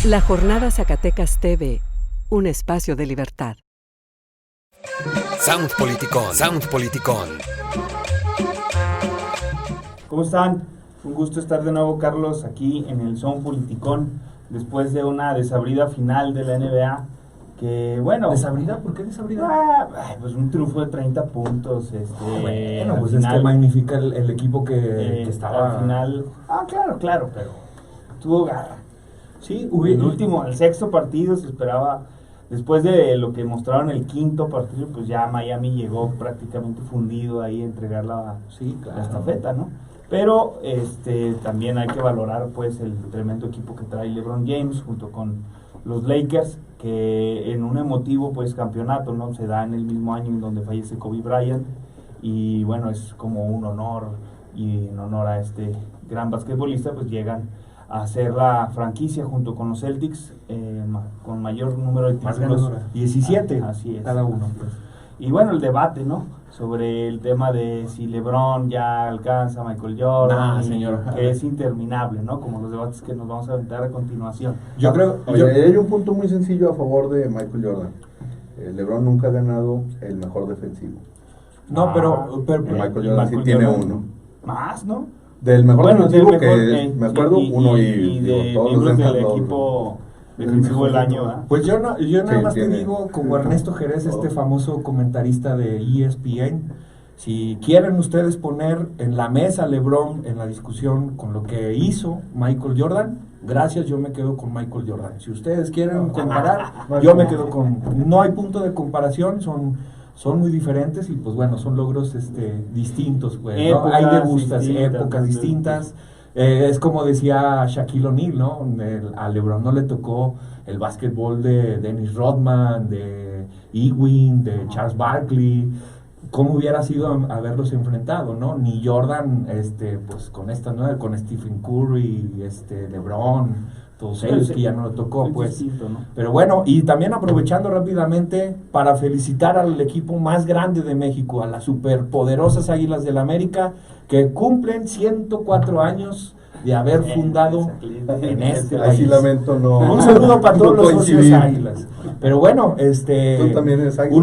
La Jornada Zacatecas TV, un espacio de libertad. Sound Politicón. ¿Cómo están? Un gusto estar de nuevo, Carlos, aquí en el Sound Politicón, después de una desabrida final de la NBA, que bueno... ¿Desabrida? ¿Por qué desabrida? Pues un triunfo de 30 puntos, bueno, pues final, es que magnifica el equipo que estaba... Al final, claro, pero tuvo garra. Sí, el sexto partido se esperaba, después de lo que mostraron el quinto partido, pues ya Miami llegó prácticamente fundido ahí a entregar la estafeta, ¿no? Pero también hay que valorar pues el tremendo equipo que trae LeBron James junto con los Lakers, que en un emotivo pues campeonato, ¿no? Se da en el mismo año en donde fallece Kobe Bryant, y bueno, es como un honor, y en honor a este gran basquetbolista pues llegan a hacer la franquicia junto con los Celtics con mayor número de títulos, 17 así es, cada uno, pues. Y bueno, el debate, ¿no?, sobre el tema de si LeBron ya alcanza a Michael Jordan, que es interminable, ¿no?, como los debates que nos vamos a aventar a continuación. Yo creo hay un punto muy sencillo a favor de Michael Jordan. LeBron nunca ha ganado el mejor defensivo. No, pero Michael Jordan sí tiene uno. Más, ¿no? Del mejor defensivo que me acuerdo, uno y de todos miembros los del equipo defensivo del año, ¿verdad? Pues yo nada más te digo, como Ernesto Jerez, este famoso comentarista de ESPN, si quieren ustedes poner en la mesa a LeBron en la discusión con lo que hizo Michael Jordan, gracias, yo me quedo con Michael Jordan. Si ustedes quieren comparar, yo me quedo con... No hay punto de comparación, son muy diferentes, y pues bueno, son logros distintos, pues, ¿no? Hay de gustas, épocas distintas. Es como decía Shaquille O'Neal, ¿no? A LeBron no le tocó el básquetbol de Dennis Rodman, de Ewing, de Charles Barkley. ¿Cómo hubiera sido haberlos enfrentado, no? Ni Jordan, pues con con Stephen Curry, LeBron, todos ellos, que ya no lo tocó, pues. Distinto, ¿no? Pero bueno, y también aprovechando rápidamente para felicitar al equipo más grande de México, a las superpoderosas Águilas del América, que cumplen 104 años de haber fundado en este país. Así lamento no. Un saludo para todos los socios Águilas. Pero bueno, Tú también eres águila.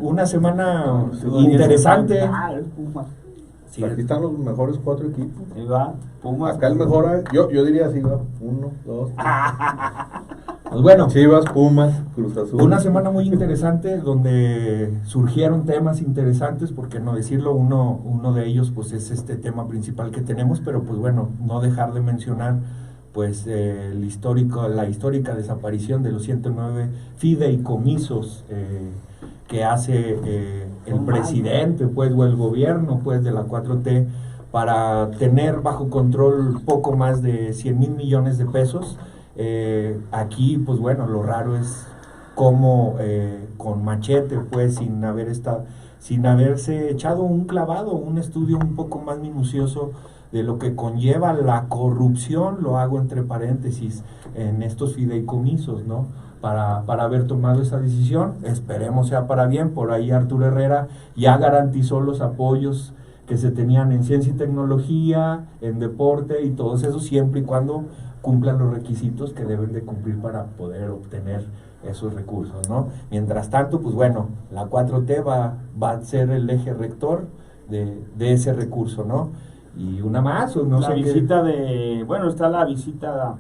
una semana interesante. Sí. Aquí están los mejores 4 equipos. Ahí va, Pumas. Acá el mejor, yo diría así, va, 1, 2. Pues bueno, Chivas, Pumas, Cruz Azul. Una semana muy interesante donde surgieron temas interesantes, por qué no decirlo. Uno de ellos pues es este tema principal que tenemos, pero pues bueno, no dejar de mencionar pues la histórica desaparición de los 109 fideicomisos que hace el presidente, pues, o el gobierno, pues, de la 4T, para tener bajo control poco más de 100,000 millones de pesos. Aquí, pues bueno, lo raro es cómo con machete, pues, sin haberse echado un clavado, un estudio un poco más minucioso de lo que conlleva la corrupción, lo hago entre paréntesis, en estos fideicomisos, ¿no?, para haber tomado esa decisión. Esperemos sea para bien. Por ahí Arturo Herrera ya garantizó los apoyos que se tenían en ciencia y tecnología, en deporte y todos esos, siempre y cuando cumplan los requisitos que deben de cumplir para poder obtener esos recursos, ¿no? Mientras tanto, pues bueno, la 4T va a ser el eje rector de ese recurso, ¿no? Y una más, o no la sé visita está la visita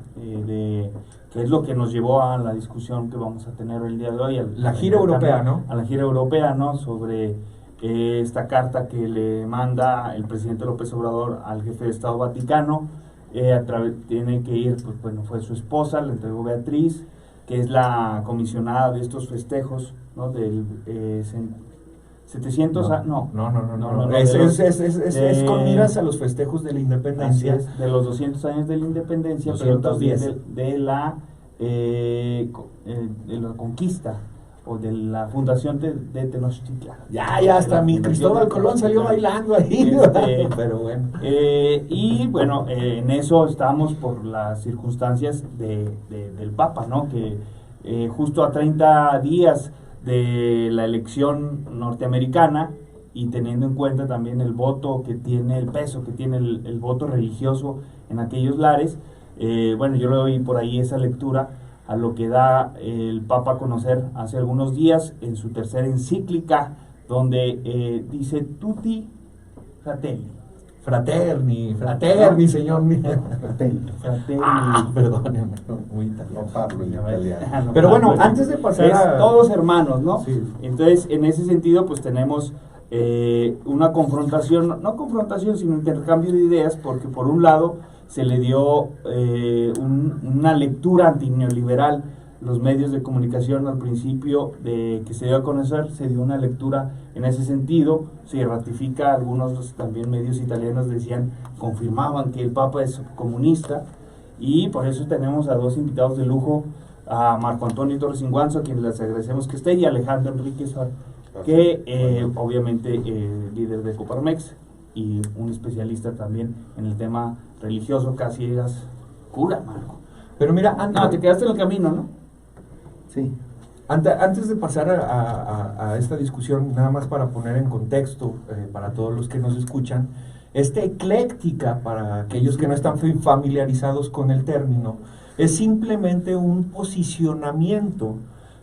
que es lo que nos llevó a la discusión que vamos a tener el día de hoy. La gira europea, ¿no? A la gira europea, ¿no? Sobre esta carta que le manda el presidente López Obrador al jefe de Estado Vaticano. Tiene que ir, pues bueno, fue su esposa, le entregó Beatriz, que es la comisionada de estos festejos, ¿no? Del 700, no. Es con miras a los festejos de la independencia. Es, de los 200 años de la independencia, 210. pero también de la conquista, o de la fundación de Tenochtitlan. Ya hasta mi Cristóbal Colón salió bailando ahí. Pero bueno. Y bueno, en eso estamos por las circunstancias del Papa, ¿no? Que justo a 30 días de la elección norteamericana, y teniendo en cuenta también el voto que tiene, el peso que tiene el voto religioso en aquellos lares, Bueno, yo le doy por ahí esa lectura a lo que da el Papa a conocer hace algunos días en su tercera encíclica, donde dice Tutti Fratelli. Fraterni, señor. Fratelli. Perdóneme, muy italiano. No parlo en italiano. Pero bueno, antes de pasar es a... todos hermanos, ¿no? Sí. Entonces, en ese sentido, pues tenemos una confrontación, no confrontación, sino intercambio de ideas, porque por un lado se le dio una lectura antineoliberal. Los medios de comunicación al principio de que se dio a conocer, se dio una lectura en ese sentido, se ratifica, algunos también medios italianos decían, confirmaban que el Papa es comunista, y por eso tenemos a dos invitados de lujo, a Marco Antonio Torres Inguanzo, a quien les agradecemos que esté, y a Alejandro Enríquez, que obviamente líder de Coparmex, y un especialista también en el tema religioso, casi eras cura, Marco. Pero mira, No, te quedaste en el camino, ¿no? Sí. Antes de pasar a esta discusión, nada más para poner en contexto para todos los que nos escuchan, ecléctica, para aquellos que no están familiarizados con el término, es simplemente un posicionamiento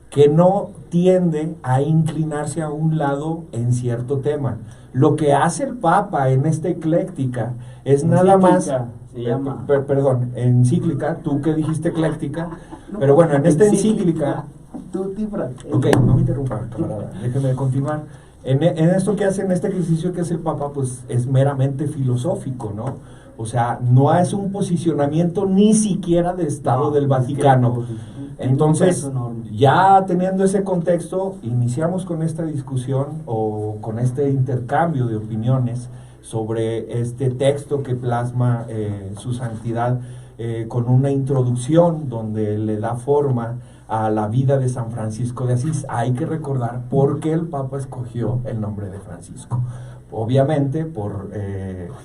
que no tiende a inclinarse a un lado en cierto tema. Lo que hace el Papa en esta ecléctica es nada más... Se llama. Perdón, encíclica, tú que dijiste ecléctica, pero bueno, en esta encíclica... Tutti Fratelli. Ok, no me interrumpa, camarada, déjeme continuar. En esto que hace, en este ejercicio que hace el Papa, pues es meramente filosófico, ¿no? O sea, no es un posicionamiento ni siquiera de Estado del Vaticano. Entonces, ya teniendo ese contexto, iniciamos con esta discusión o con este intercambio de opiniones sobre este texto que plasma su santidad con una introducción donde le da forma a la vida de San Francisco de Asís. Hay que recordar por qué el Papa escogió el nombre de Francisco. Obviamente por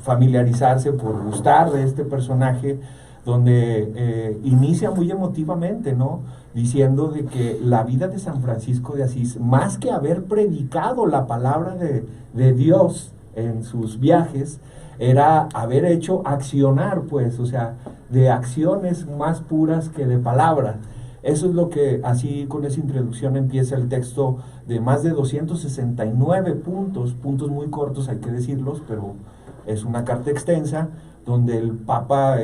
familiarizarse, por gustar de este personaje, donde inicia muy emotivamente, ¿no? Diciendo de que la vida de San Francisco de Asís, más que haber predicado la palabra de Dios en sus viajes, era haber hecho accionar, pues, o sea, de acciones más puras que de palabras. Eso es lo que, así con esa introducción empieza el texto de más de 269 puntos muy cortos, hay que decirlos, pero es una carta extensa, donde el Papa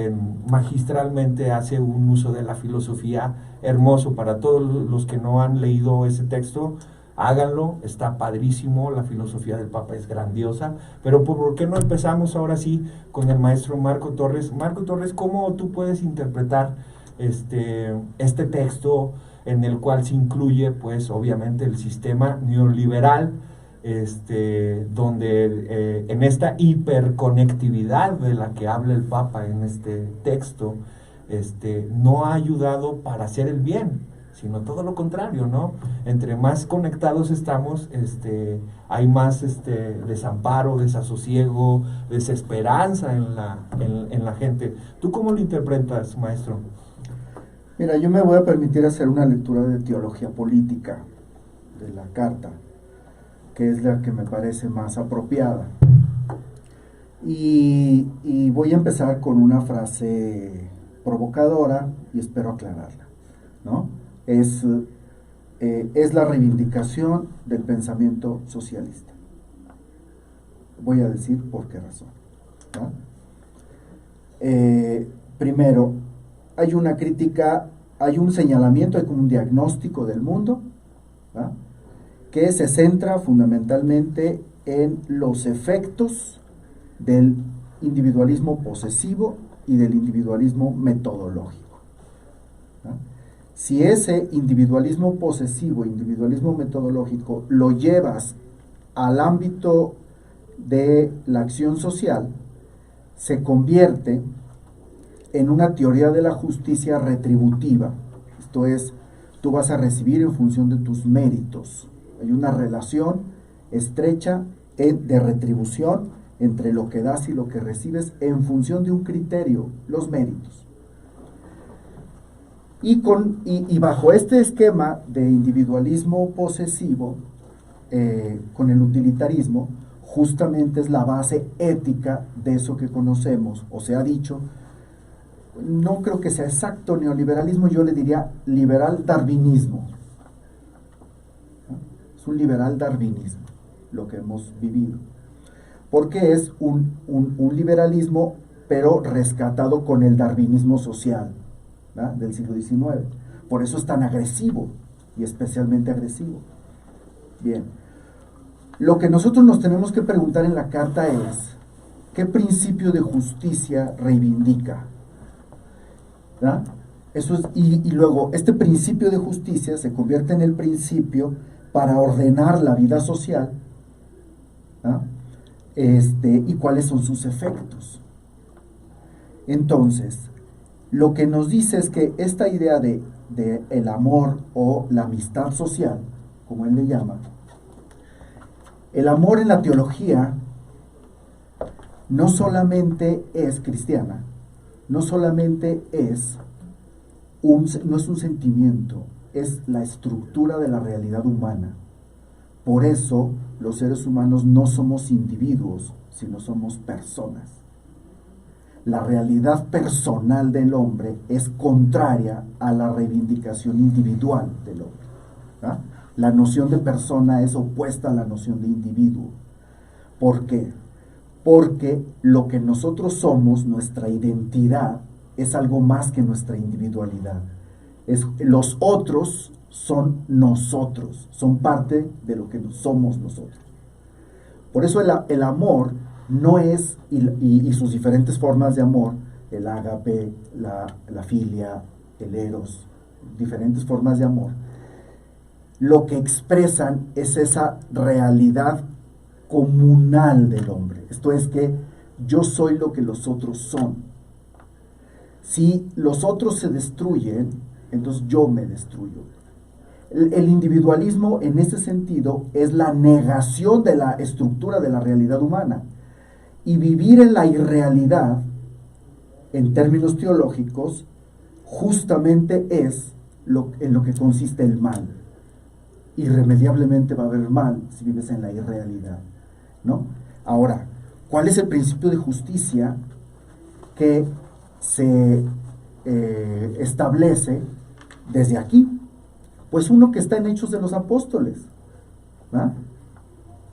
magistralmente hace un uso de la filosofía hermoso. Para todos los que no han leído ese texto, háganlo, está padrísimo, la filosofía del Papa es grandiosa. Pero ¿por qué no empezamos ahora sí con el maestro Marco Torres? Marco Torres, ¿cómo tú puedes interpretar este texto en el cual se incluye, pues, obviamente el sistema neoliberal, donde en esta hiperconectividad de la que habla el Papa en este texto, no ha ayudado para hacer el bien, sino todo lo contrario, ¿no? Entre más conectados estamos, hay más desamparo, desasosiego, desesperanza en la gente. ¿Tú cómo lo interpretas, maestro? Mira, yo me voy a permitir hacer una lectura de teología política de la carta, que es la que me parece más apropiada. Y voy a empezar con una frase provocadora y espero aclararla, ¿no? Es la reivindicación del pensamiento socialista. Voy a decir por qué razón, ¿no? Primero, hay una crítica, hay un señalamiento, hay como un diagnóstico del mundo, ¿no?, que se centra fundamentalmente en los efectos del individualismo posesivo y del individualismo metodológico, ¿no? Si ese individualismo posesivo, individualismo metodológico, lo llevas al ámbito de la acción social, se convierte en una teoría de la justicia retributiva. Esto es, tú vas a recibir en función de tus méritos. Hay una relación estrecha de retribución entre lo que das y lo que recibes en función de un criterio, los méritos. Y bajo este esquema de individualismo posesivo, con el utilitarismo, justamente es la base ética de eso que conocemos, o se ha dicho, no creo que sea exacto neoliberalismo, yo le diría liberal darwinismo. Es un liberal darwinismo lo que hemos vivido, porque es un liberalismo pero rescatado con el darwinismo social, ¿verdad?, del siglo XIX. Por eso es tan agresivo y especialmente agresivo. Bien, lo que nosotros nos tenemos que preguntar en la carta es, ¿qué principio de justicia reivindica? ¿Verdad? Eso es, y luego, este principio de justicia se convierte en el principio para ordenar la vida social, ¿verdad?, y cuáles son sus efectos. Entonces, lo que nos dice es que esta idea de el amor o la amistad social, como él le llama, el amor en la teología no solamente es cristiana, no solamente no es un sentimiento, es la estructura de la realidad humana. Por eso los seres humanos no somos individuos, sino somos personas. La realidad personal del hombre es contraria a la reivindicación individual del hombre, ¿verdad? La noción de persona es opuesta a la noción de individuo. ¿Por qué? Porque lo que nosotros somos, nuestra identidad, es algo más que nuestra individualidad. Los otros son nosotros, son parte de lo que somos nosotros. Por eso el amor no es, y sus diferentes formas de amor, el ágape, la filia, el eros, diferentes formas de amor, lo que expresan es esa realidad comunal del hombre. Esto es que yo soy lo que los otros son. Si los otros se destruyen, entonces yo me destruyo. El individualismo en ese sentido es la negación de la estructura de la realidad humana. Y vivir en la irrealidad, en términos teológicos, justamente es en lo que consiste el mal. Irremediablemente va a haber mal si vives en la irrealidad, ¿no? Ahora, ¿cuál es el principio de justicia que se establece desde aquí? Pues uno que está en Hechos de los Apóstoles, ¿verdad?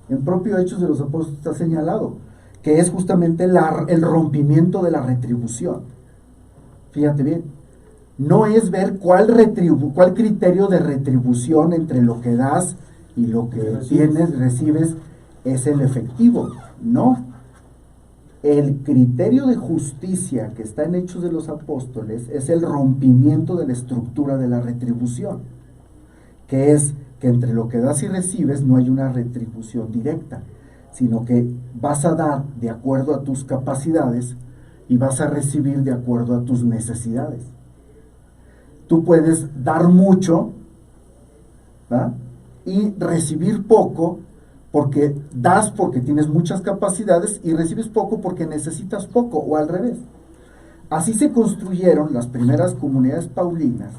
En propio Hechos de los Apóstoles está señalado, que es justamente el rompimiento de la retribución. Fíjate bien, no es ver cuál criterio de retribución entre lo que das y lo que recibes es el efectivo. No. El criterio de justicia que está en Hechos de los Apóstoles es el rompimiento de la estructura de la retribución, que es que entre lo que das y recibes no hay una retribución directa, sino que vas a dar de acuerdo a tus capacidades y vas a recibir de acuerdo a tus necesidades. Tú puedes dar mucho, ¿verdad?, y recibir poco, porque das porque tienes muchas capacidades y recibes poco porque necesitas poco, o al revés. Así se construyeron las primeras comunidades paulinas,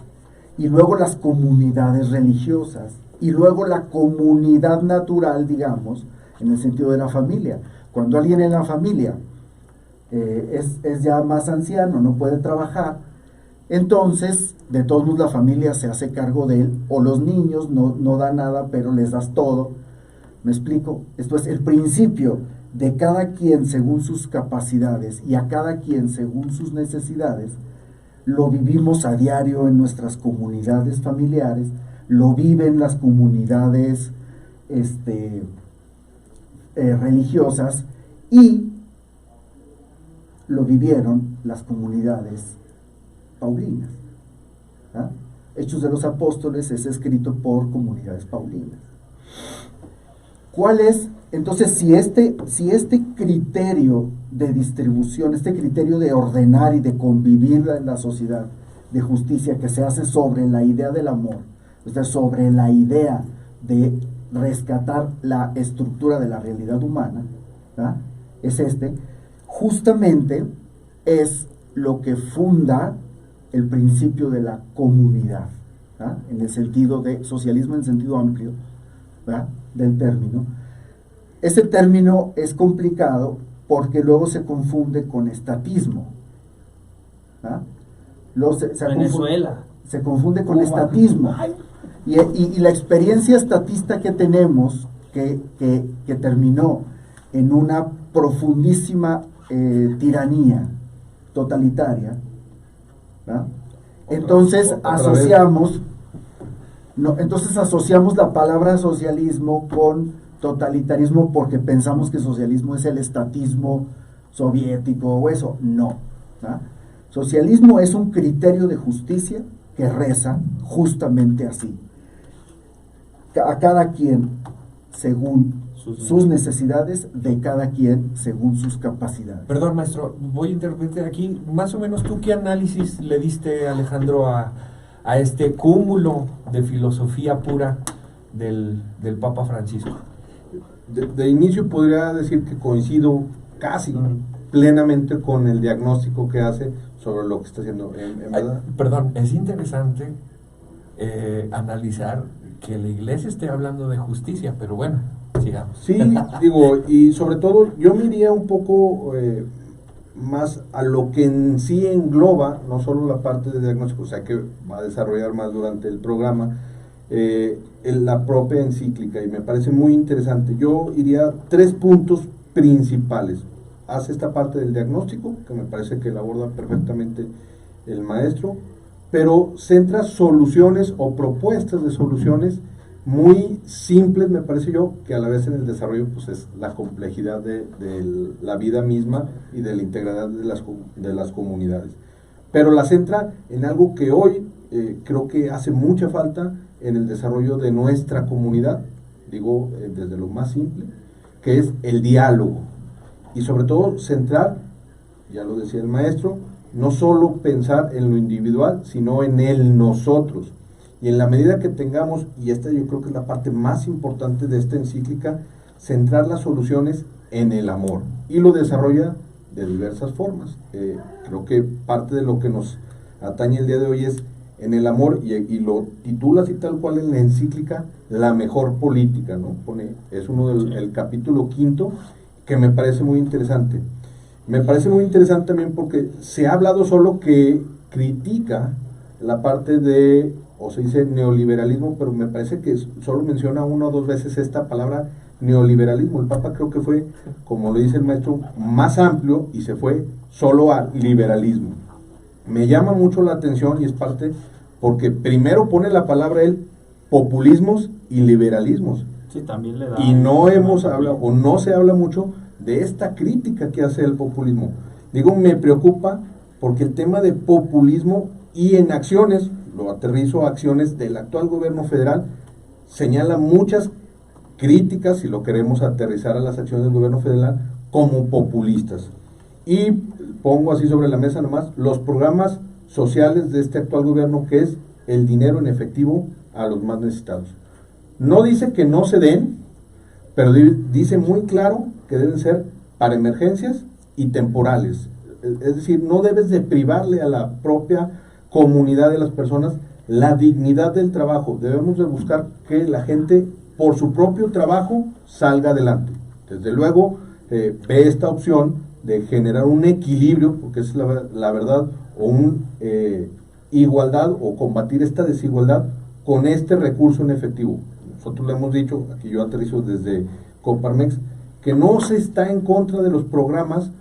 y luego las comunidades religiosas, y luego la comunidad natural, digamos, en el sentido de la familia. Cuando alguien en la familia es ya más anciano, no puede trabajar, entonces de todos modos la familia se hace cargo de él, o los niños no dan nada pero les das todo. ¿Me explico? Esto es el principio de cada quien según sus capacidades y a cada quien según sus necesidades. Lo vivimos a diario en nuestras comunidades familiares, lo viven las comunidades religiosas, y lo vivieron las comunidades paulinas. ¿Ah? Hechos de los Apóstoles es escrito por comunidades paulinas. ¿Cuál es? Entonces, si este criterio de distribución, este criterio de ordenar y de convivir en la sociedad, de justicia, que se hace sobre la idea del amor, o sea, sobre la idea de rescatar la estructura de la realidad humana, ¿verdad?, es justamente es lo que funda el principio de la comunidad, ¿verdad?, en el sentido de socialismo, en el sentido amplio, ¿verdad?, del término. Ese término es complicado porque luego se confunde con estatismo, ¿verdad? Luego Venezuela. se confunde con Cuba. estatismo. Y la experiencia estatista que tenemos, que terminó en una profundísima tiranía totalitaria, ¿verdad? Entonces asociamos la palabra socialismo con totalitarismo porque pensamos que socialismo es el estatismo soviético o eso. No, ¿verdad? Socialismo es un criterio de justicia que reza justamente así: a cada quien según sus necesidades, de cada quien según sus capacidades. Perdón, maestro, voy a interrumpirte aquí. Más o menos, ¿tú qué análisis le diste, Alejandro, a este cúmulo de filosofía pura del Papa Francisco? De inicio podría decir que coincido casi plenamente con el diagnóstico que hace sobre lo que está haciendo. En verdad. Perdón, es interesante analizar que la iglesia esté hablando de justicia, pero bueno, sigamos. Sí, digo, y sobre todo yo me iría un poco más a lo que en sí engloba, no solo la parte de diagnóstico, o sea que va a desarrollar más durante el programa, la propia encíclica, y me parece muy interesante. Yo iría 3 puntos principales. Hace esta parte del diagnóstico, que me parece que la aborda perfectamente el maestro, pero centra soluciones o propuestas de soluciones muy simples, me parece yo, que a la vez en el desarrollo pues es la complejidad de la vida misma y de la integridad de las comunidades. Pero la centra en algo que hoy creo que hace mucha falta en el desarrollo de nuestra comunidad, digo desde lo más simple, que es el diálogo. Y sobre todo centrar, ya lo decía el maestro, no solo pensar en lo individual, sino en el nosotros. Y en la medida que tengamos, y esta yo creo que es la parte más importante de esta encíclica, centrar las soluciones en el amor. Y lo desarrolla de diversas formas. Creo que parte de lo que nos atañe el día de hoy es en el amor, y lo titula así tal cual en la encíclica, la mejor política, ¿no? Es uno del capítulo 5, que me parece muy interesante. Me parece muy interesante también porque se ha hablado solo que critica la parte de, o se dice neoliberalismo, pero me parece que solo menciona 1 o 2 veces esta palabra neoliberalismo. El Papa creo que fue, como lo dice el maestro, más amplio y se fue solo a liberalismo. Me llama mucho la atención y es parte porque primero pone la palabra él, populismos y liberalismos. Sí, también le da. Y no hemos hablado, o no se habla mucho de esta crítica que hace el populismo. Digo, me preocupa porque el tema de populismo y en acciones, lo aterrizo a acciones del actual gobierno federal, señala muchas críticas, si lo queremos aterrizar a las acciones del gobierno federal, como populistas. Y pongo así sobre la mesa nomás los programas sociales de este actual gobierno, que es el dinero en efectivo a los más necesitados. No dice que no se den, pero dice muy claro que deben ser para emergencias y temporales. Es decir, no debes de privarle a la propia comunidad de las personas la dignidad del trabajo. Debemos de buscar que la gente por su propio trabajo salga adelante. Desde luego ve esta opción de generar un equilibrio, porque es la verdad, o una igualdad, o combatir esta desigualdad con este recurso en efectivo. Nosotros le hemos dicho, aquí yo aterrizo desde Coparmex, que no se está en contra de los programas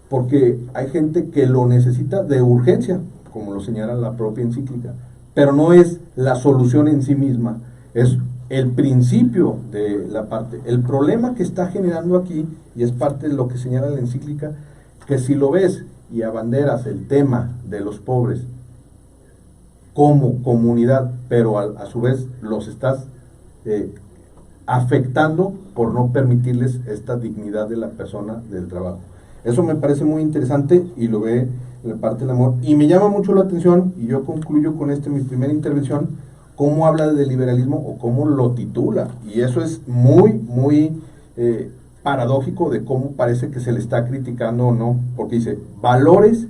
porque hay gente que lo necesita de urgencia, como lo señala la propia encíclica, pero no es la solución en sí misma, es el principio de la parte. El problema que está generando aquí, y es parte de lo que señala la encíclica, que si lo ves y abanderas el tema de los pobres como comunidad, pero a su vez los estás afectando por no permitirles esta dignidad de la persona del trabajo. Eso me parece muy interesante y lo ve en la parte del amor. Y me llama mucho la atención, y yo concluyo con mi primera intervención, cómo habla de liberalismo o cómo lo titula. Y eso es muy, muy paradójico de cómo parece que se le está criticando o no, porque dice, valores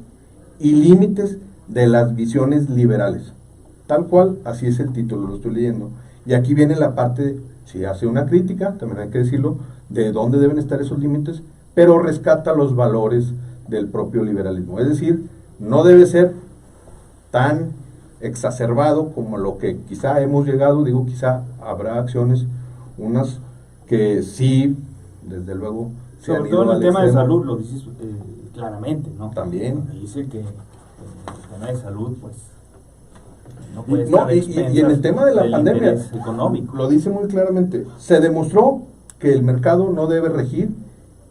y límites de las visiones liberales. Tal cual, así es el título, lo estoy leyendo. Y aquí viene la parte, si hace una crítica, también hay que decirlo, de dónde deben estar esos límites, pero rescata los valores del propio liberalismo. Es decir, no debe ser tan exacerbado como lo que quizá hemos llegado, digo quizá habrá acciones, unas que sí, desde luego, se han Sobre ido todo en el al tema de extremo. salud, lo dices claramente, ¿no? También. Dice que el tema de salud, pues, no Y, puede no, estar a y expensas en el tema de la del pandemia, interés económico. lo dice muy claramente, se demostró que el mercado no debe regir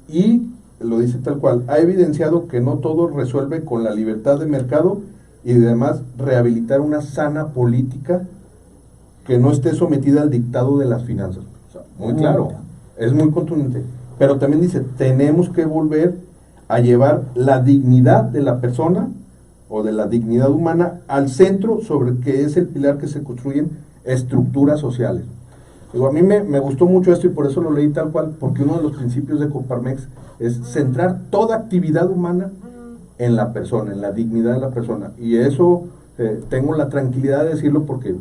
y lo dice tal cual, ha evidenciado que no todo resuelve con la libertad de mercado y además rehabilitar una sana política que no esté sometida al dictado de las finanzas. O sea, muy claro, es muy contundente. Pero también dice, tenemos que volver a llevar la dignidad de la persona o de la dignidad humana al centro sobre que es el pilar que se construyen estructuras sociales. Digo, a mí me gustó mucho esto y por eso lo leí tal cual, porque uno de los principios de Coparmex es centrar toda actividad humana en la persona, en la dignidad de la persona. Y eso tengo la tranquilidad de decirlo porque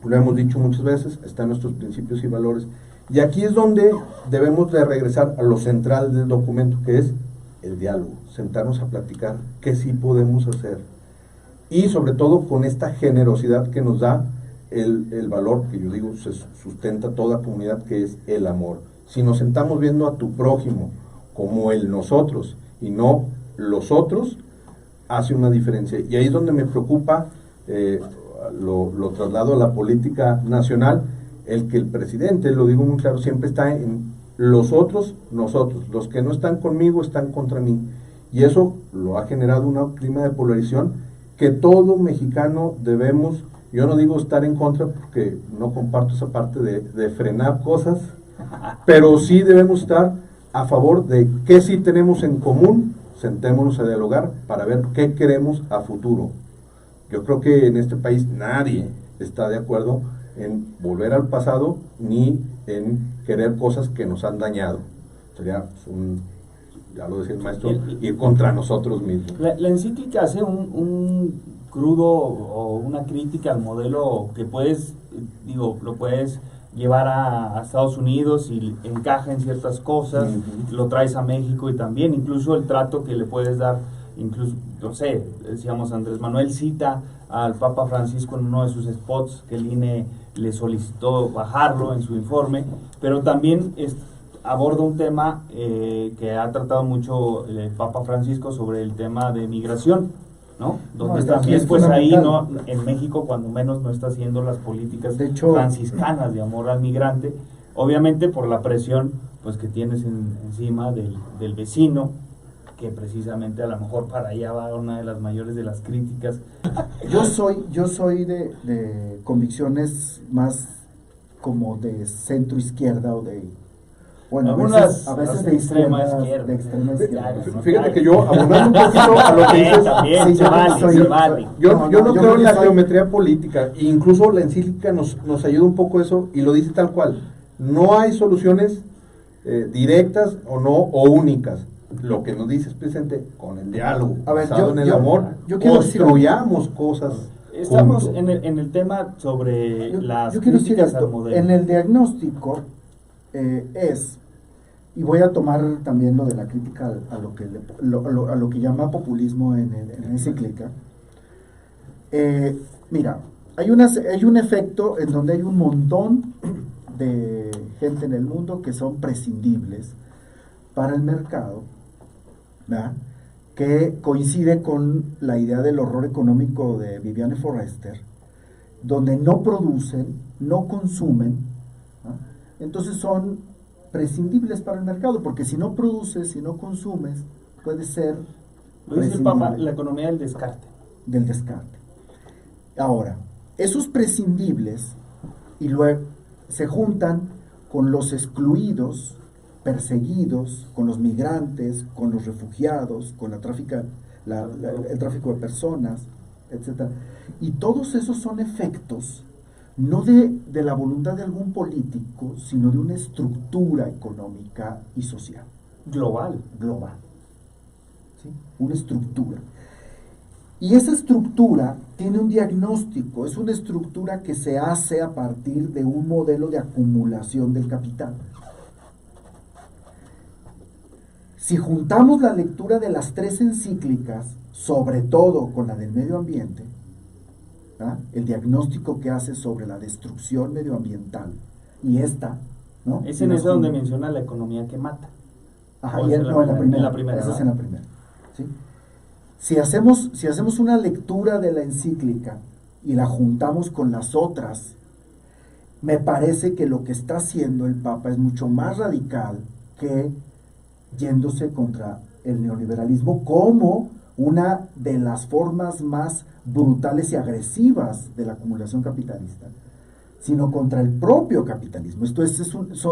lo hemos dicho muchas veces, están nuestros principios y valores. Y aquí es donde debemos de regresar a lo central del documento, que es el diálogo, sentarnos a platicar qué sí podemos hacer. Y sobre todo con esta generosidad que nos da el valor, que yo digo se sustenta toda comunidad, que es el amor. Si nos sentamos viendo a tu prójimo como el nosotros y no los otros, hace una diferencia. Y ahí es donde me preocupa, lo traslado a la política nacional, el que el presidente, lo digo muy claro, siempre está en los otros, nosotros, los que no están conmigo están contra mí. Y eso lo ha generado un clima de polarización que todo mexicano debemos, yo no digo estar en contra porque no comparto esa parte de frenar cosas, pero sí debemos estar a favor de qué sí tenemos en común, sentémonos a dialogar para ver qué queremos a futuro. Yo creo que en este país nadie está de acuerdo en volver al pasado ni en querer cosas que nos han dañado. Sería ya lo decía el maestro, ir contra nosotros mismos. La encíclica hace un crudo o una crítica al modelo que puedes, lo puedes llevar a Estados Unidos y encaja en ciertas cosas, lo traes a México y también incluso el trato que le puedes dar, incluso, no sé, decíamos Andrés Manuel cita al Papa Francisco en uno de sus spots que el INE le solicitó bajarlo en su informe, pero también aborda un tema que ha tratado mucho el Papa Francisco sobre el tema de migración, ¿no? Donde también pues ahí no, en México cuando menos no está haciendo las políticas franciscanas de amor al migrante, obviamente por la presión pues que tienes encima del vecino, que precisamente a lo mejor para allá va una de las mayores de las críticas. Yo soy de convicciones más como de centro izquierda o de, bueno, a veces de extrema izquierda. De extrema izquierda. Fíjate que yo, abonando un poquito a lo que dices, también, yo no creo en la geometría política, e incluso la encíclica nos ayuda un poco eso, y lo dice tal cual. No hay soluciones directas o únicas. Lo que nos dice es presente con el diálogo, basado en el amor, construyamos cosas. Estamos en el tema sobre las yo quiero decir críticas esto, al modelo. en el diagnóstico y voy a tomar también lo de la crítica a lo que llama populismo en encíclica. Mira, hay un efecto en donde hay un montón de gente en el mundo que son prescindibles para el mercado, ¿verdad?, que coincide con la idea del horror económico de Viviane Forrester, donde no producen, no consumen, ¿verdad? Entonces son prescindibles para el mercado, porque si no produces, si no consumes, puede ser lo dice el Papa, la economía del descarte. Del descarte. Ahora, esos prescindibles y luego se juntan con los excluidos, perseguidos, con los migrantes, con los refugiados, con el tráfico de personas, etc. Y todos esos son efectos no de la voluntad de algún político, sino de una estructura económica y social. Global. ¿Sí? Una estructura. Y esa estructura tiene un diagnóstico, es una estructura que se hace a partir de un modelo de acumulación del capital. Si juntamos la lectura de las tres encíclicas, sobre todo con la del medio ambiente, el diagnóstico que hace sobre la destrucción medioambiental y ¿no? Es en eso donde menciona la economía que mata. Ajá, ¿O y es en la primera, esa ¿verdad? es en la primera. ¿Sí? Si hacemos una lectura de la encíclica y la juntamos con las otras, me parece que lo que está haciendo el Papa es mucho más radical que yéndose contra el neoliberalismo como una de las formas más brutales y agresivas de la acumulación capitalista, sino contra el propio capitalismo. Esto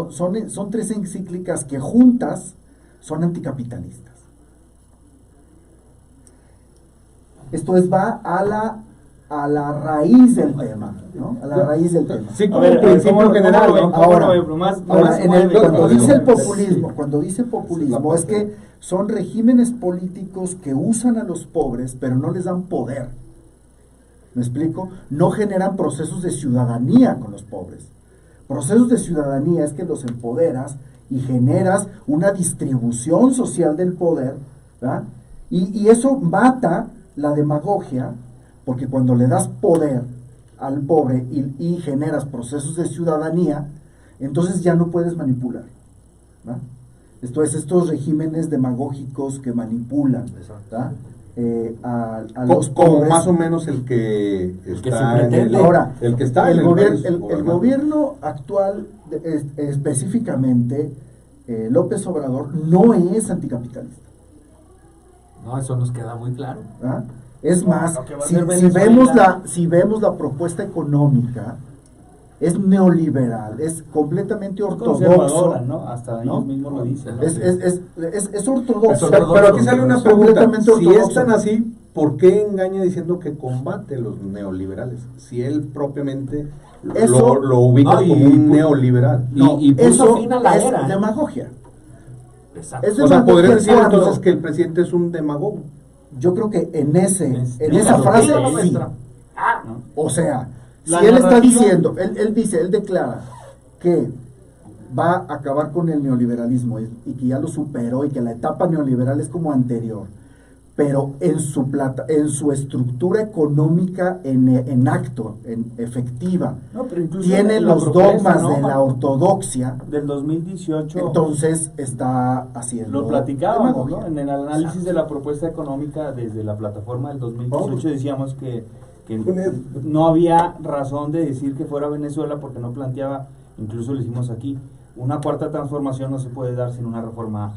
son tres encíclicas que juntas son anticapitalistas. Esto va a la raíz del tema, ¿no? A la raíz del tema. Sí, como A ver, principio ¿cómo general, lo ven? ¿no? Ahora, Más cuando dice el populismo populismo es que son regímenes políticos que usan a los pobres, pero no les dan poder. ¿Me explico? No generan procesos de ciudadanía con los pobres. Procesos de ciudadanía es que los empoderas y generas una distribución social del poder, ¿verdad? Y eso mata la demagogia, porque cuando le das poder al pobre y generas procesos de ciudadanía, entonces ya no puedes manipular, ¿verdad? Esto es estos regímenes demagógicos que manipulan, ¿verdad? A los como pobres. más o menos el que está en el, Ahora, el que está en el país, gobierno actual, específicamente López Obrador, no es anticapitalista. No, eso nos queda muy claro. ¿Ah? Es más, lo que va a si hacer Venezuela. vemos la propuesta económica, es neoliberal, es completamente ortodoxo. Conservadora, ¿no? Hasta ¿no? ellos mismos lo dicen, ¿no? Es ortodoxo. Es ortodoxo. Pero aquí sale una pregunta, Completamente si ortodoxo. es tan así, ¿por qué engaña diciendo que combate los neoliberales? Si él propiamente Eso- lo ubica No, y- como un neoliberal. Y puso Eso fin a la es era. demagogia. Exacto. Es O sea, demagogia podría decir cuando- entonces que el presidente es un demagogo. Yo creo que en esa Dígalo, frase dígalo, sí. maestra. ¿no? O sea, La si él está narrativa- diciendo, él declara que va a acabar con el neoliberalismo y que ya lo superó y que la etapa neoliberal es como anterior, pero en su estructura económica en acto, en efectiva, No, pero incluso tiene en la los propuesta, dogmas ¿no? de la ortodoxia, Del 2018 entonces está haciendo lo platicábamos, demagogia. ¿no? En el análisis de la propuesta económica desde la plataforma del 2018 decíamos que no había razón de decir que fuera Venezuela porque no planteaba, incluso lo hicimos aquí, una cuarta transformación no se puede dar sin una reforma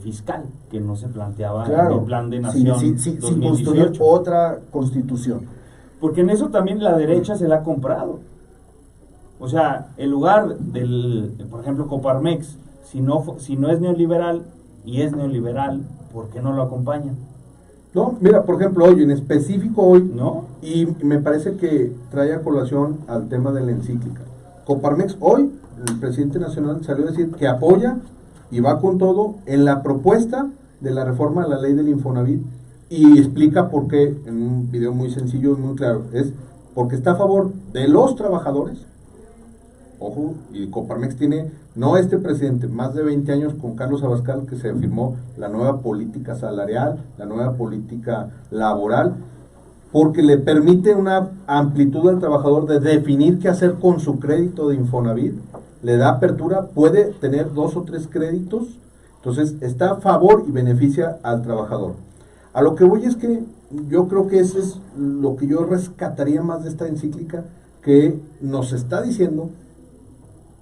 fiscal, que no se planteaba en Claro, el plan de nación sin construir 2018. otra constitución. Porque en eso también la derecha se la ha comprado. O sea, el lugar por ejemplo, Coparmex, si no es neoliberal y es neoliberal, ¿por qué no lo acompañan? No, mira, por ejemplo, hoy, en específico hoy, ¿No? y me parece que trae a colación al tema de la encíclica. Coparmex hoy, el presidente nacional salió a decir que apoya y va con todo en la propuesta de la reforma a la ley del Infonavit y explica por qué, en un video muy sencillo y muy claro, es porque está a favor de los trabajadores. Ojo, y Coparmex tiene, no este presidente, más de 20 años con Carlos Abascal, que se firmó la nueva política salarial, la nueva política laboral, porque le permite una amplitud al trabajador de definir qué hacer con su crédito de Infonavit, le da apertura, puede tener 2 o 3 créditos, entonces está a favor y beneficia al trabajador. A lo que voy es que yo creo que eso es lo que yo rescataría más de esta encíclica, que nos está diciendo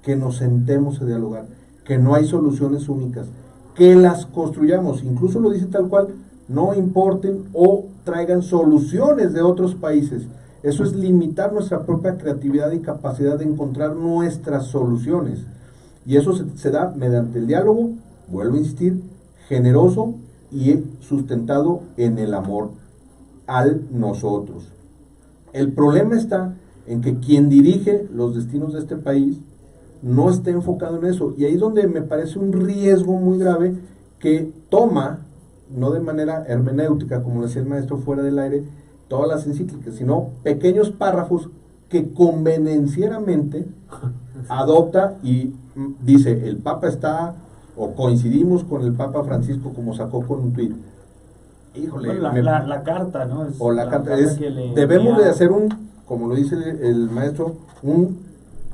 que nos sentemos a dialogar, que no hay soluciones únicas, que las construyamos, incluso lo dice tal cual, no importen o traigan soluciones de otros países. Eso es limitar nuestra propia creatividad y capacidad de encontrar nuestras soluciones. Y eso se da mediante el diálogo, vuelvo a insistir, generoso y sustentado en el amor al nosotros. El problema está en que quien dirige los destinos de este país no está enfocado en eso. Y ahí es donde me parece un riesgo muy grave que toma, no de manera hermenéutica, como decía el maestro fuera del aire, todas las encíclicas, sino pequeños párrafos que convenencieramente adopta y dice, el Papa está, o coincidimos con el Papa Francisco, como sacó con un tuit. híjole, Bueno, la carta, ¿no? o la carta es, que le debemos envía. de hacer como lo dice el maestro, un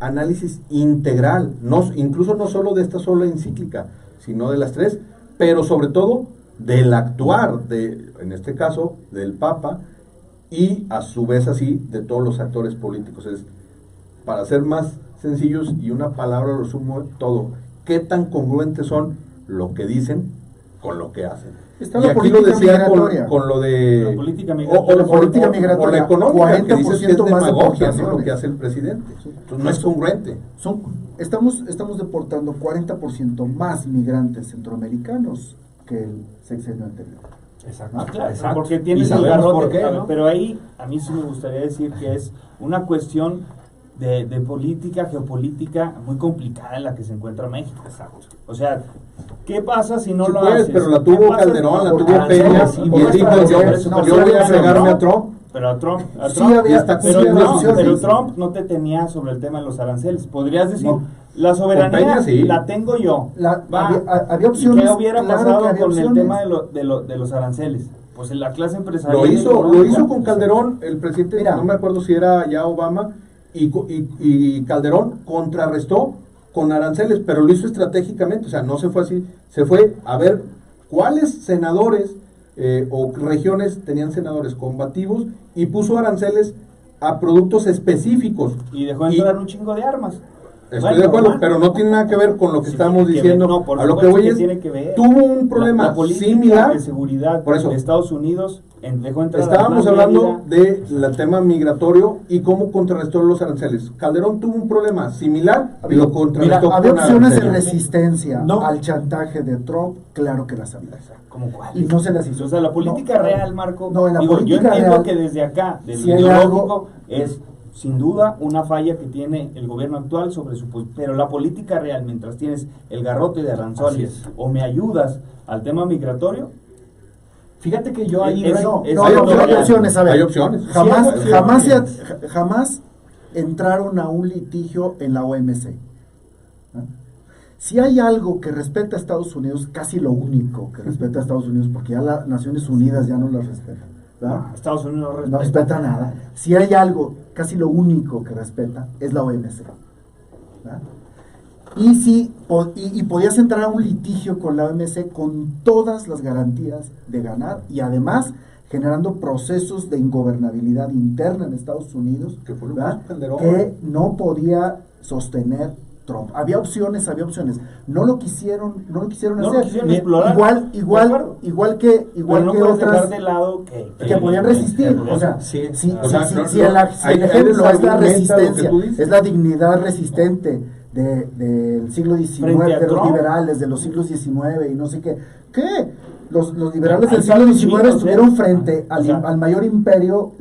análisis integral, incluso no solo de esta sola encíclica, sino de las tres, pero sobre todo del actuar, en este caso, del Papa, y a su vez así, de todos los actores políticos. Es, para ser más sencillos, y una palabra lo sumo todo, ¿qué tan congruentes son lo que dicen con lo que hacen? Está Y la aquí lo política decía migratoria. con lo de... La política o migratoria. la política o migratoria, la económica, que dices que es 40% más demagogia, ¿no? deportaciones. Lo que hace el presidente. Entonces no es congruente. Estamos deportando 40% más migrantes centroamericanos que el sexenio anterior. Exacto. Ah, claro, exacto. porque Y tienes el sabemos garrote, por qué, ¿no? pero ahí a mí sí me gustaría decir que es una cuestión de política, geopolítica muy complicada en la que se encuentra México. Exacto. O sea, ¿qué pasa si no Sí, lo pues, haces? pero la ¿Qué tuvo pasa Calderón, la porque tuvo Peña, sí, y él porque dijo, no, yo voy a sí, pegarme no, a Trump. Pero a Trump Sí había- está pero, sí había no, opciones. pero Trump no te tenía sobre el tema de los aranceles. Podrías decir, No. la soberanía Con Peña, sí. la tengo yo. Había opciones. ¿Y qué hubiera claro pasado que había con el opciones. tema de los aranceles? Pues la clase empresarial. Lo hizo económica. con Calderón, el presidente, Mira. no me acuerdo si era ya Obama, y Calderón contrarrestó con aranceles, pero lo hizo estratégicamente, o sea, no se fue así, se fue a ver cuáles senadores o regiones tenían senadores combativos y puso aranceles a productos específicos. Y dejó entrar un chingo de armas. Estoy Bueno, de acuerdo, bueno. pero no tiene nada que ver con lo que Sí estamos tiene que diciendo. ver, no, por a lo que supuesto voy que es, tiene que ver. tuvo un problema La política similar. de seguridad Por eso. de Estados Unidos dejó entrar Estábamos a la Plan hablando Mérida. del tema migratorio y cómo contrarrestó los aranceles. Calderón tuvo un problema similar y lo contrarrestó Mira, había con opciones de aranceles. resistencia No. al chantaje de Trump, claro que las había. ¿Cómo cuál? Y no se las hizo. O sea, la política No, real, Marco. no, en la digo, política yo entiendo real, que desde acá, desde si lo hay ideológico, algo- es sin duda una falla que tiene el gobierno actual sobre su pero la política real, mientras tienes el garrote de Así aranceles es. o me ayudas al tema migratorio, Fíjate que yo ahí... Eso- No, hay hay opciones. opciones, a ver. Hay opciones. Jamás, Sí, hay jamás, opciones. jamás entraron a un litigio en la OMC. ¿no? Si hay algo que respeta a Estados Unidos, casi lo único que respeta a Estados Unidos, porque ya las Naciones Unidas ya no lo respetan. ¿verdad? Estados Unidos No respeta nada. Si hay algo, casi lo único que respeta es la OMC. ¿verdad? Y si y podías entrar a un litigio con la OMC con todas las garantías de ganar y además generando procesos de ingobernabilidad interna en Estados Unidos Que fue lo que ¿verdad? hizo Calderón. Que no podía sostener Trump. Había opciones. No lo quisieron No lo hacer. quisieron explorar. De acuerdo. Igual que Pero no que puedes otras dejar de lado que podían resistir, o sea, Sí, si o sea, el ahí ejemplo les es la argumenta lo que resistencia, tú dices. es la dignidad resistente del siglo XIX, Frente a de los Trump. liberales de los siglos XIX y no sé qué. ¿Qué? Los liberales Ahí del siglo salen XIX chingos, estuvieron frente O sea, al mayor imperio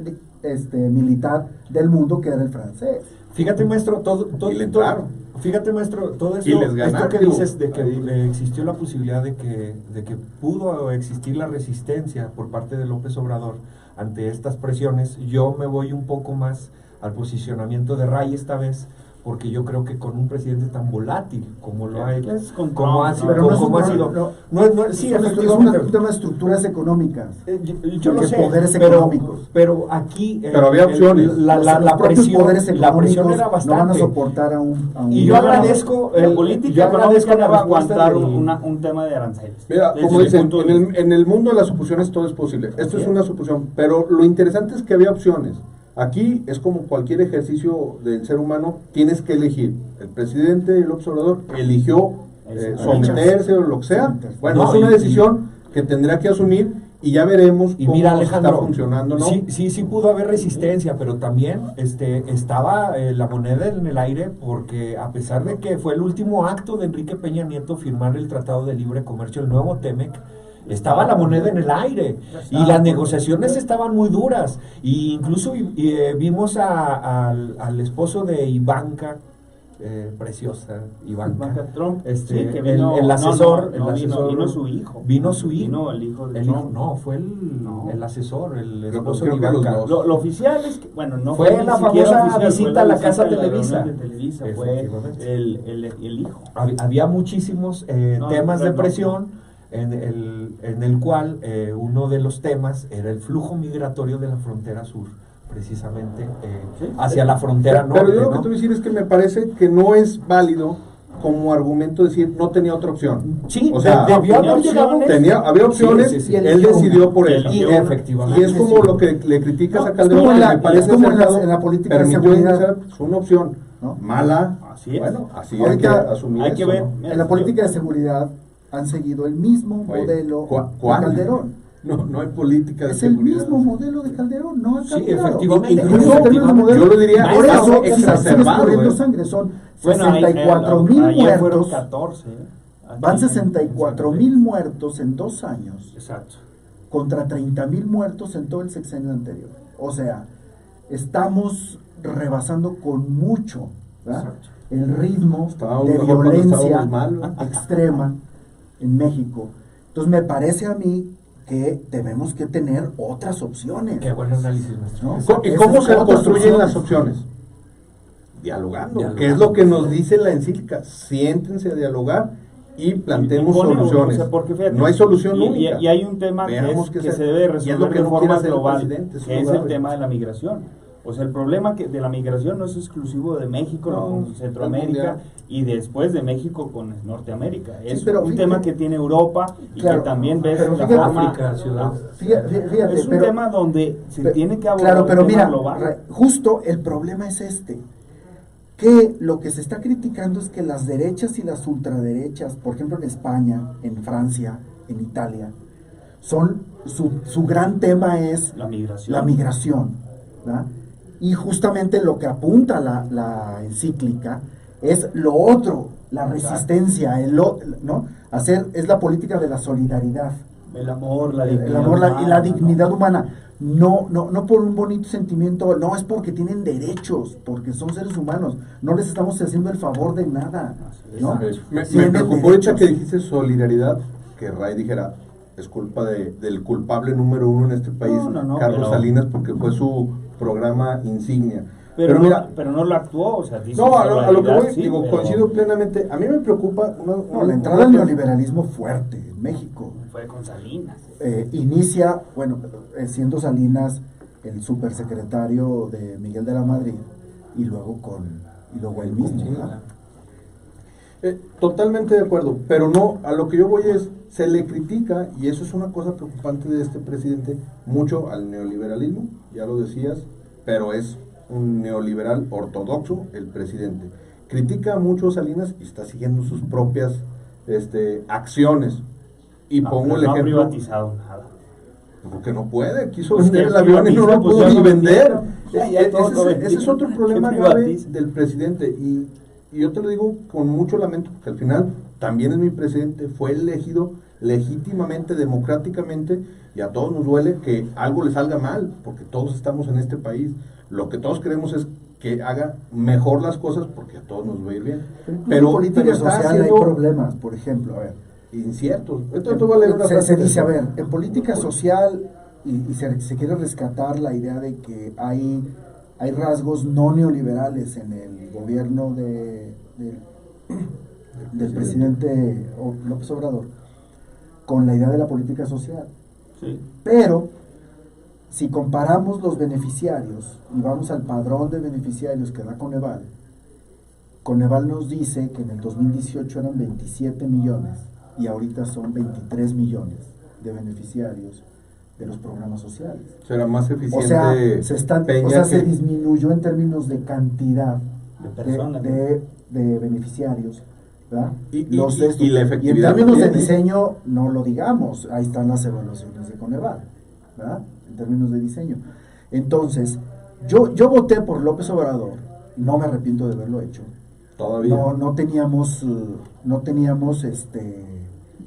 militar del mundo, que era el francés. Fíjate, maestro, todo Y le entraron. fíjate, maestro, todo esto, Y les ganaron, esto que digo. dices de que existió la posibilidad de que pudo existir la resistencia por parte de López Obrador ante estas presiones, yo me voy un poco más al posicionamiento de Ray esta vez, porque yo creo que con un presidente tan volátil como lo ha hecho, Es con como ha Trump, sido, Pero no es como un ha sido, problema, sí, es efectivamente. un tema de estructuras económicas. Yo lo de sé, poderes pero, económicos. pero aquí Pero había opciones. la Los propios poderes presión era económicos bastante. no van a soportar a un Y yo agradezco la yo política agradezco económica no va a respuesta aguantar de- un tema de aranceles. Mira, Desde como mi dicen, punto de vista. en el mundo de las suposiciones todo es posible. Esto es una suposición, pero lo interesante es que había opciones. Aquí es como cualquier ejercicio del ser humano, tienes que elegir. El presidente, el observador, eligió someterse o lo que sea. Bueno, No, es una y- decisión que tendrá que asumir y ya veremos Y cómo mira, Alejandro, está funcionando, ¿no? sí pudo haber resistencia, pero también estaba la moneda en el aire, porque a pesar de que fue el último acto de Enrique Peña Nieto firmar el Tratado de Libre Comercio, el nuevo TEMEC, estaba la moneda en el aire y las negociaciones estaban muy duras. Y incluso vimos al esposo de Ivanka, preciosa Ivanka, Ivanka Trump, este, sí, que vino- el asesor, no, el asesor, vino su hijo. vino su hijo, Vino el hijo de el Trump. hijo, no, fue No. el asesor, el Creo- esposo creo de que los Ivanka. dos. Lo oficial es que, bueno, no Fue ni la siquiera famosa oficial, visita fue a la visita casa de la Televisa. reunión de Televisa, fue Efectivamente. el hijo. Había muchísimos No, temas de no. presión, en el cual uno de los temas era el flujo migratorio de la frontera sur, precisamente hacia la frontera norte. Pero yo lo que ¿no? te voy a decir es que me parece que no es válido como argumento decir no tenía otra opción. Sí, o sea, debió haber llegado. había opciones, Sí, sí, sí. él decidió por él. Y efectivamente. Y es como lo que le criticas a Es Calderón, como que la- me parece es como en la- acertado, en la política de permitió seguridad. ingresar, es una opción, ¿no? mala, Así es. bueno, así hay Ahorita que asumir hay que eso, ver. ¿no? En la política de seguridad han seguido el mismo Oye, modelo ¿cuál? de Calderón. No hay política de Es el seguridad. mismo modelo de Calderón, no ha Sí, cambiado. efectivamente. Incluso en términos de modelo, Yo lo diría, por está eso sigue exacerbado, corriendo ¿eh? sangre, son Bueno, 64,000 ayer fueron muertos, 14. van Aquí en 64,000 muertos en 2 años Exacto. contra 30,000 muertos en todo el sexenio anterior. O sea, estamos rebasando con mucho, ¿verdad?, Exacto. el ritmo Estábamos de mejor cuando violencia estábamos mal, ¿no? extrema en México. Entonces me parece a mí que debemos que tener otras opciones. Qué buen análisis, maestro. ¿No? ¿Y cómo Esas se otras construyen opciones. las opciones? Dialogando, Dialogando. que es lo que nos dice la encíclica. Siéntense a dialogar y planteemos Impone, soluciones. o sea, porque fíjate, no hay solución y única. Y hay un tema Veamos que qué se se- debe y es lo resolver que de no forma quiere hacer el global, presidente, es que es grave. el tema de la migración. O sea, el problema de la migración no es exclusivo de México, No, con Centroamérica mundial. y después de México con Norteamérica. Es pero un fíjate- tema que tiene Europa y Claro, que también ves pero la fíjate- forma... África, ciudad. Fíjate, Es un pero- tema donde se tiene que abordar Claro, pero el tema mira, global. justo el problema es este, que lo que se está criticando es que las derechas y las ultraderechas, por ejemplo en España, en Francia, en Italia, su gran tema es La migración. la migración, ¿verdad? Y justamente lo que apunta la encíclica es lo otro, la resistencia, ¿no? Es la política de la solidaridad. El amor, la El dignidad amor y la humana, dignidad ¿no? humana. No por un bonito sentimiento, no, es porque tienen derechos, porque son seres humanos. No les estamos haciendo el favor de nada, ¿no? Me Tienen preocupó ahorita derechos. que dijiste solidaridad, que Ray dijera, es culpa del culpable número 1 en este país, No, Carlos pero- Salinas, porque fue su programa insignia. Pero mira, no lo actuó, o sea, dice no, a lo que voy, sí, digo, pero coincido plenamente. A mí me preocupa No, la entrada al neoliberalismo fuerte en México. Fue con Salinas. Inicia, bueno, siendo Salinas el supersecretario de Miguel de la Madrid y luego él mismo, ¿verdad? Totalmente de acuerdo, pero no, a lo que yo voy es, se le critica, y eso es una cosa preocupante de este presidente, mucho al neoliberalismo, ya lo decías, pero es un neoliberal ortodoxo el presidente. Critica mucho a Salinas y está siguiendo sus propias acciones. Y pongo el no ha ejemplo, privatizado nada. porque no puede, quiso Pues vender que el avión y no lo privatiza, pues pudo ya ni lo vender. vendieron. Ya todo lo Ese es otro vendieron. problema ¿Qué grave privatiza? del presidente. Y yo te lo digo con mucho lamento, porque al final también es mi presidente, fue elegido legítimamente, democráticamente, y a todos nos duele que algo le salga mal, porque todos estamos en este país. Lo que todos queremos es que haga mejor las cosas, porque a todos nos va a ir bien. Pero en política está social hay haciendo problemas, por ejemplo, a ver. inciertos. Esto te voy a leer una frase Se de dice, a eso. ver, en política social, y se quiere rescatar la idea de que hay rasgos no neoliberales en el gobierno del presidente López Obrador, con la idea de la política social. Sí. Pero, si comparamos los beneficiarios y vamos al padrón de beneficiarios que da Coneval nos dice que en el 2018 eran 27 millones y ahorita son 23 millones de beneficiarios de los programas sociales. Será más O eficiente sea, Peña se que- disminuyó en términos de cantidad De personas. de beneficiarios, ¿verdad? Y Los de estos. y la Y en efectividad términos de también, ¿eh? diseño, no lo digamos, ahí están las evaluaciones de Coneval, ¿verdad? En términos de diseño. Entonces, yo voté por López Obrador, no me arrepiento de haberlo hecho. Todavía. No teníamos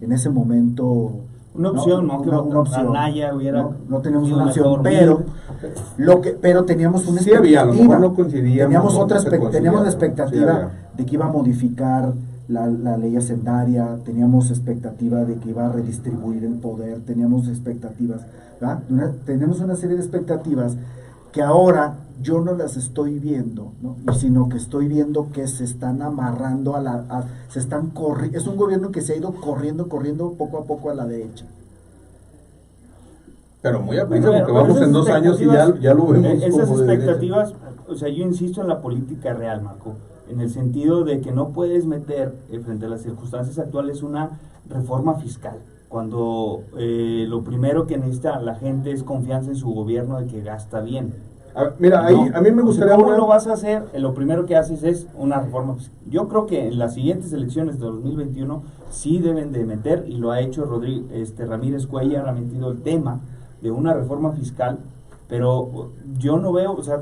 en ese momento Una opción, ¿no? Que una opción. Anaya hubiera no teníamos sido una opción, mejor. pero teníamos una Sí había, a lo expectativa. mejor no coincidíamos, Teníamos no otra se teníamos la coincidía, expectativa sí había. de que iba a modificar la ley hacendaria, teníamos expectativa de que iba a redistribuir el poder, teníamos expectativas, ¿verdad? Tenemos una serie de expectativas que ahora yo no las estoy viendo, ¿no? Sino que estoy viendo que se están amarrando es un gobierno que se ha ido corriendo poco a poco a la derecha. Pero muy a prisa, porque Bueno, vamos en 2 años y ya lo vemos. Esas como de derecha. expectativas, o sea, yo insisto en la política real, Marco, en el sentido de que no puedes meter frente a las circunstancias actuales una reforma fiscal, cuando lo primero que necesita la gente es confianza en su gobierno de que gasta bien. Mira, ahí a mí me gustaría ¿Cómo lo vas a hacer? Lo primero que haces es una reforma fiscal. Yo creo que en las siguientes elecciones de 2021 sí deben de meter, y lo ha hecho Ramírez Cuellar, ha metido el tema de una reforma fiscal, pero yo no veo, o sea,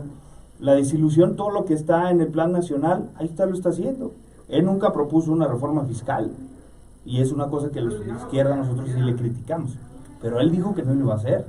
la desilusión, todo lo que está en el plan nacional, ahí está, lo está haciendo. Él nunca propuso una reforma fiscal, y es una cosa que los de izquierda nosotros sí le criticamos, pero él dijo que no lo iba a hacer.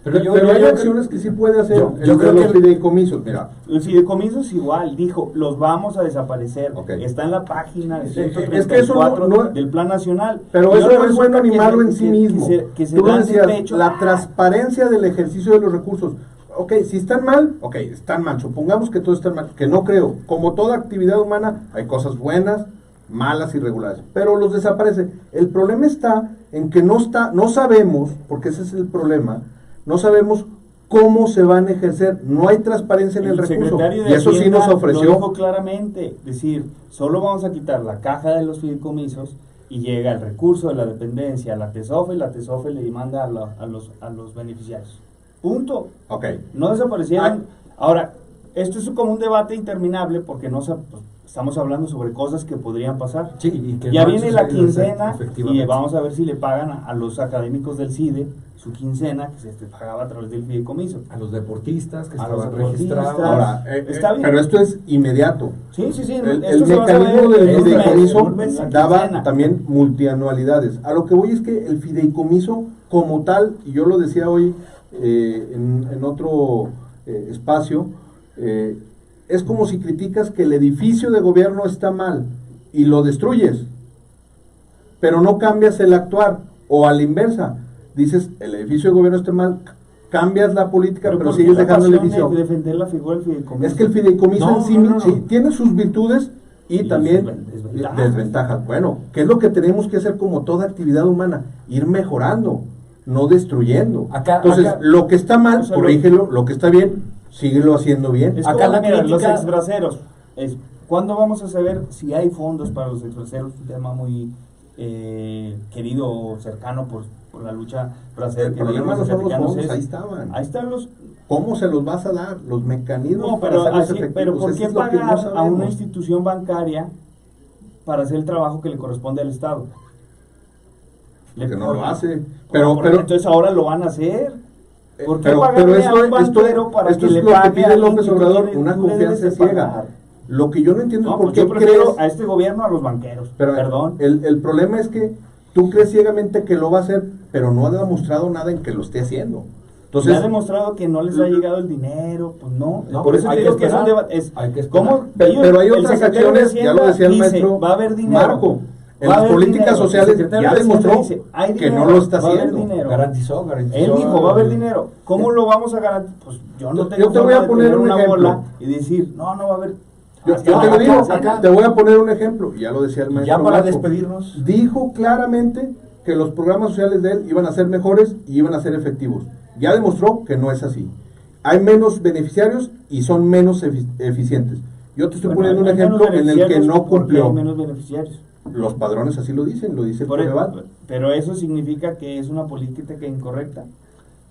Pero hay acciones que sí puede hacer. Yo creo los que fideicomisos, mira. El fideicomiso es igual, dijo, los vamos a desaparecer. Okay. Está en la página de Sí, 134 es que eso no- del plan nacional. Pero Y eso ahora no es bueno ni resulta malo en que sí se- mismo. que se Tú lo dan de decías, pecho. la transparencia del ejercicio de los recursos. Ok, si están mal, están mal. Supongamos que todo está mal, que no creo. Como toda actividad humana, hay cosas buenas, malas, irregulares. Pero los desaparece. El problema está en que no sabemos, porque ese es el problema, no sabemos cómo se van a ejercer. No hay transparencia en el recurso. secretario de Y eso sí Hacienda nos ofreció. lo dijo claramente, decir, solo vamos a quitar la caja de los fideicomisos y llega el recurso de la dependencia a la TESOFE, y la TESOFE le demanda a los beneficiarios. Punto. Ok. No desaparecieron. Ahora, esto es como un debate interminable porque pues, estamos hablando sobre cosas que podrían pasar. Sí, y que Ya no viene han la sucedido, quincena y efectivamente. vamos a ver si le pagan a los académicos del CIDE su quincena, que se pagaba a través del fideicomiso. A los deportistas que A los estaban deportistas. registrados. Ahora, Está bien. pero esto es inmediato. Sí. El esto se va a mecanismo saber del en un mes, fideicomiso en un mes, la daba quincena. también multianualidades. A lo que voy es que el fideicomiso como tal, y yo lo decía hoy en otro espacio, es como si criticas que el edificio de gobierno está mal y lo destruyes, pero no cambias el actuar, o a la inversa, dices el edificio de gobierno está mal, cambias la política, pero ¿por qué sigues la dejando el pasión edificio. de defender la figura del fideicomiso? Es que el fideicomiso No, en sí, no. sí tiene sus virtudes y Y también sus desventajas. desventajas. Bueno, ¿qué es lo que tenemos que hacer como toda actividad humana? Ir mejorando, no destruyendo. Entonces, lo que está mal, O sea, corrígelo, lo que está bien, síguelo haciendo bien. Es Acá como, la mira, los crítica- exbraceros. ¿Cuándo vamos a saber si hay fondos para los exbraceros? Un tema muy querido o cercano por la lucha bracera. El que problema vivimos no son los mexicanos fondos, es- ahí estaban. Ahí están los... ¿Cómo se los vas a dar? Los mecanismos No, para pero, hacerlos así, efectivos. pero ¿por Eso qué es lo que no pagar a sabemos. una institución bancaria para hacer el trabajo que le corresponde al Estado? Que no lo hace. Pero Pero entonces ahora lo van a hacer. ¿Por qué pero pagarle esto, a un banquero para esto que es le lo que pague a pide alguien López que tú Obrador, tienes- una tú le debes confianza de ciega. pagar? Lo que yo no entiendo No, es por pues qué yo prefiero crees... a este gobierno a los banqueros. Pero Perdón. el problema es que tú crees ciegamente que lo va a hacer, pero no ha demostrado nada en que lo esté haciendo. Entonces, Entonces, ha demostrado que no les ha llegado el dinero, pues no. No, Por eso hay te que digo que es un esperar. debate. Hay que esperar. ¿Cómo? pero hay El otras secretario de acciones, ya lo Hacienda decía el dice, maestro va a haber dinero. Marco, en Va a las haber políticas dinero. sociales El secretario ya de Hacienda demostró dice, hay que dinero, no lo está va a haber haciendo. dinero. Garantizó. Él dijo, va a haber dinero. ¿Cómo lo vamos a garantizar? Pues yo no Yo tengo te voy forma a de poner tener un una ejemplo. bola y decir, no va a haber. Yo te lo digo, te voy a poner un ejemplo, y ya lo decía el maestro Ya para Marco. despedirnos. Dijo claramente que los programas sociales de él iban a ser mejores y iban a ser efectivos. Ya demostró que no es así. Hay menos beneficiarios y son menos eficientes. Yo te estoy poniendo un Hay menos ejemplo en el que beneficiarios no porque cumplió. hay menos beneficiarios. Los padrones así lo dicen el Por eso, Coneval. pero eso significa que es una política incorrecta.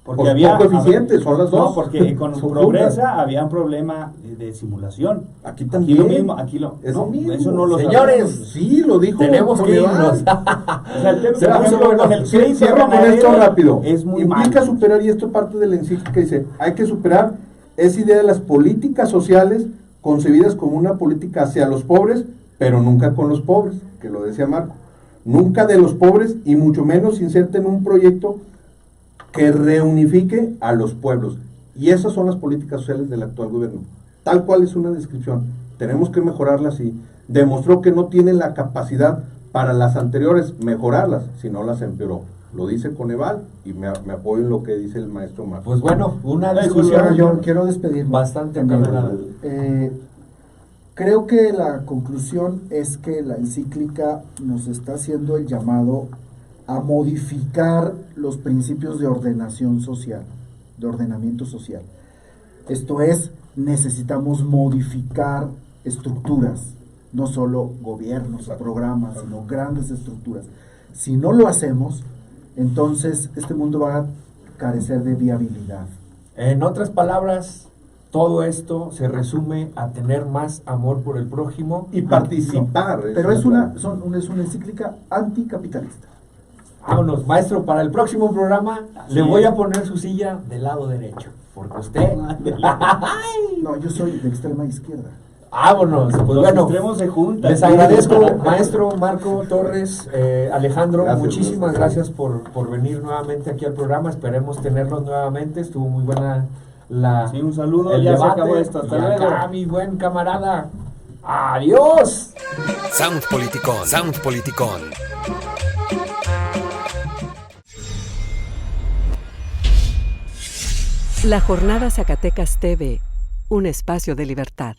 Porque Pues había poco eficientes, son las dos. No, porque con Son Progresa juntas. había un problema de simulación. Aquí también. lo mismo, Es no, lo mismo. eso no lo Señores, sabemos. Sí, lo dijo Tenemos que Coneval. irnos. O sea, el tema, Se por puso ejemplo, bueno. con el crédito Cierro con ganadero esto rápido. es muy Implica malo. superar, y esto parte de la encíclica, dice, hay que superar esa idea de las políticas sociales concebidas como una política hacia los pobres, pero nunca con los pobres, que lo decía Marco. Nunca de los pobres y mucho menos inserten un proyecto que reunifique a los pueblos. Y esas son las políticas sociales del actual gobierno. Tal cual es una descripción. Tenemos que mejorarlas y demostró que no tiene la capacidad para las anteriores mejorarlas, sino las empeoró. lo dice Coneval y me apoyo en lo que dice el maestro Marco. Pues bueno, una Pero discusión yo quiero despedirme. bastante También. acalorada. Creo que la conclusión es que la encíclica nos está haciendo el llamado a modificar los principios de ordenación social, de ordenamiento social. Esto es, necesitamos modificar estructuras, no solo gobiernos o programas, sino grandes estructuras. Si no lo hacemos, entonces este mundo va a carecer de viabilidad. En otras palabras, todo esto se resume a tener más amor por el prójimo Y participar. Pero es una encíclica anticapitalista. Vámonos, maestro, para el próximo programa le voy a poner su silla del lado derecho, porque usted... No, yo soy de extrema izquierda. Vámonos, pues Los bueno, extremos se juntan. les agradezco, maestro Marco Torres, Alejandro, Gracias, muchísimas maestro. gracias por venir nuevamente aquí al programa, esperemos tenerlos nuevamente, estuvo muy buena Sí, un saludo, el ya debate. se acabó esto, hasta Y luego. acá, mi buen camarada, adiós. Sound Politicón, Sound Politicón. La Jornada Zacatecas TV, un espacio de libertad.